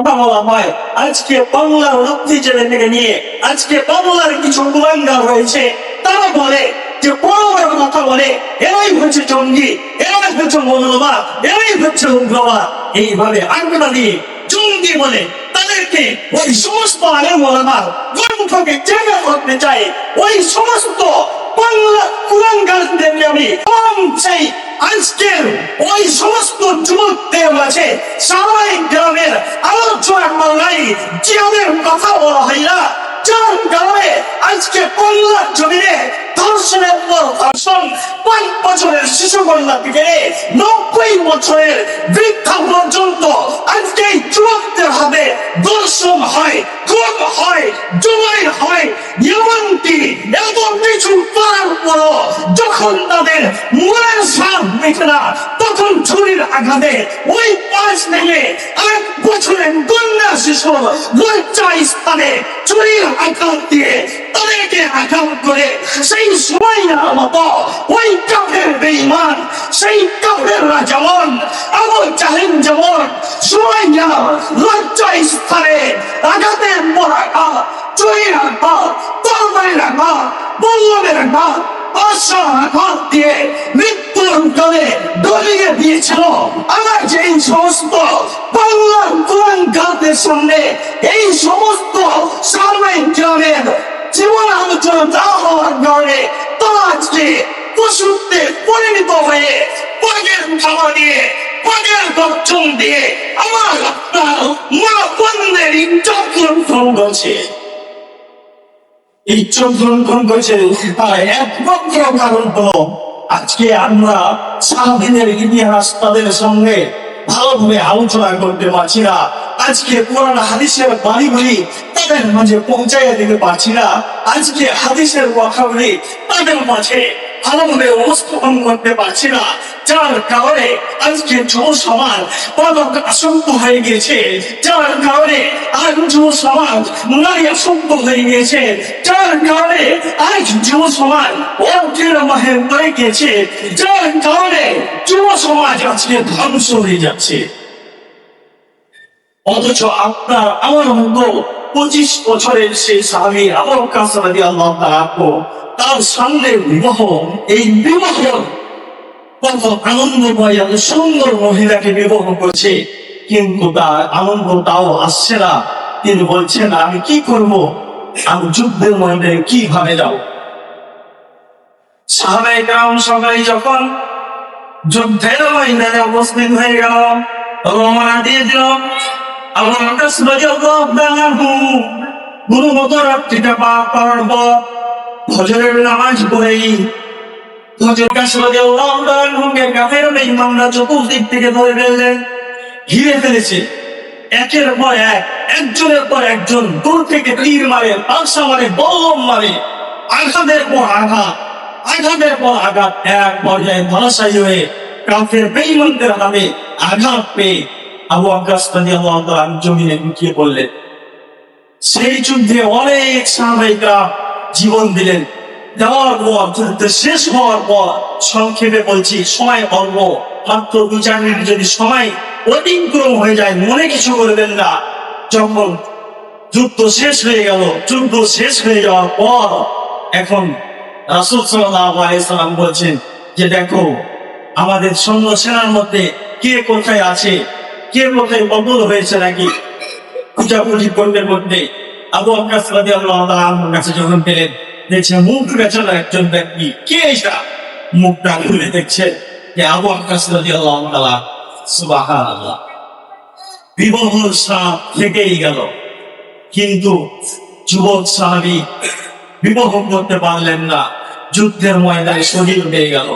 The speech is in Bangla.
বলা হয় আজকে বাংলার লক্ষ্মী জেলে থেকে নিয়ে আজকে বাংলার কিছু কুলাঙ্গার রয়েছে, তারা বলে যে বড় বড় কথা বলে এরাই হচ্ছে জঙ্গি, এরাই হচ্ছে মৌলবাদ, এরাই হচ্ছে উগ্রবাদ। এইভাবে আঙ্গুলা দিয়ে জঙ্গি বলে তাদেরকে ওই সমস্ত আলেম ওলামার গ্রন্থকে জায়গা করতে চায়। ওই সমস্ত বাংলা কুলাঙ্গারদের আমি সেই আজকের ওই সমস্ত যুবকদের মাঝে সারাই গ্রামের আলোচনা করলাই জিয়াদের কথা বলা হয় না, যার কারণে আজকে কল্যাণ জমিনে ধর্ষণের পর ধর্ষণ, 5 বছরের শিশু কন্যা থেকে 90 বছরের বৃদ্ধা পর্যন্ত আজকে এই যুবকদের হাতে ধর্ষণ হয়, খুন হয়, জবাই হয়। এমনকি এত কিছু করার পরও যখন তাদের মনের সাপ মেটে না, তখন ছুরির আঘাতে ওই 5 থেকে 8 বছরের কন্যা শিশুর লজ্জা স্থানে ছুরির আঘাত দিয়ে তাদেরকে আঘাত করে সেই সুমাইয়ার মতো ওই কাফের বেঈমান, সেই কাফেররা যেমন আবু জাহেল যেমন সুমাইয়া লজ্জা স্থানে আঘাতের পর আঘাত, ছুরির আঘাত, তরবারির আঘাত, বল্লমের আঘাত, আঘাত দিয়ে মৃত্যুর কালে ডলিয়ে দিয়েছিল। আমার যে এই সমস্ত বাংলার কুলাঙ্গারদের সামনে এই সমস্ত সার্বিক গ্রামের জীবন আলোচনা না হওয়ার কারণে তারা আজকে পশুতে পরিণত হয়ে পাগের খাওয়া দিয়ে পাগের গর্জন দিয়ে আমার আপনার মা বন্ধের ইজ্জত লঙ্ঘন করছে, ইজ্জত লঙ্ঘন করছে। তার একমাত্র কারণ হলো আজকে আমরা সাহাবীদের ইতিহাস তাদের সঙ্গে ভালোভাবে আলোচনা করতে পারছি না। আজকে কোরআন হাদিসের বাণীগুলি তাদের মাঝে পৌঁছাইয়া দিতে পারছি না। আজকে হাদিসের কথাগুলি তাদের মাঝে ভালোভাবে উপস্থাপন করতে পারছি না, যার কারণে আজকে যুব সমাজ পালক আসক্ত হয়ে গেছে, যার কারণে আজ যুব সমাজ নারী আসক্ত হয়ে গেছে, যার কারণে আজ যুব সমাজ অর্থের মাহের হয়ে গেছে, যার কারণে যুব সমাজ আজকে ধ্বংস হয়ে যাচ্ছে। অথচ আপনার আমার মতো 25 বছরের সেই সাহাবী আবু বকর রাদিয়াল্লাহু তাআলা তার সামনে বিবাহ, এই বিবাহ কত আনন্দময় এত সুন্দর মহিলাকে বিবাহ করছে, কিন্তু তার আনন্দটাও আসছে না। তিনি বলছেন আমি কি করব, আমি যুদ্ধের ময়দানে কিভাবে যাব। সাহাবায়ে কেরাম সবাই যখন যুদ্ধের ময়দানে উপস্থিত হয়ে গেল, রওনা দিয়ে দিল। আবু বকর রাদিয়াল্লাহু তাআলা গুরুমত রাত্রিটা পার করার পর ফজরের নামাজ পড়েই কাফের বেঈমানরা চতুর্দিক থেকে ধরে ফেললেন, ঘিরে ফেলেছে। একের পর এক, একজনের পর একজন দূর থেকে তীর মারে, পালসা মারে, বল্লম মারে, আঘাতের পর আঘাত, আঘাতের পর আঘাত। এক পর্যায়ে ধরাশায়ী হয়ে কাফের বেঈমানদের হাতে আঘাত পেয়ে আবু বকর রাদিয়াল্লাহু তাআলা জমিনে লুটিয়ে পড়লেন। সেই যুদ্ধে অনেক সাহাবায়ে কেরাম জীবন দিলেন। দেওয়ার পর যুদ্ধ শেষ হওয়ার পর, সংক্ষেপে বলছি, সময় অল্প, মাত্র 2-4 মিনিট যদি সময় অতিক্রম হয়ে যায় মনে কিছু করবেন না। যখন যুদ্ধ শেষ হয়ে গেল, যুদ্ধ শেষ হয়ে যাওয়ার পর এখন রাসূল সাল্লাল্লাহু আলাইহি সাল্লাম বলছেন যে দেখো আমাদের সৈন্য সেনার মধ্যে কে কোথায় আছে, কে কোথায় বদল হয়েছে নাকি খুঁজাখুঁজি করবের মধ্যে। আবু বকর রাদিয়াল্লাহু তাআলার কাছে যখন পেলেন, দেখছে মুখ বেচানো একজন ব্যক্তি, কে এটা? মুখটা খুলে দেখছে যে আবু বকর রাদিয়াল্লাহু তাআলা। সুবহানাল্লাহ, বিবাহ সাপ থেকেই গেল, কিন্তু যুবক সাহাবী বিবাহ করতে পারলেন না, যুদ্ধের ময়দানে শহীদ হয়ে গেল।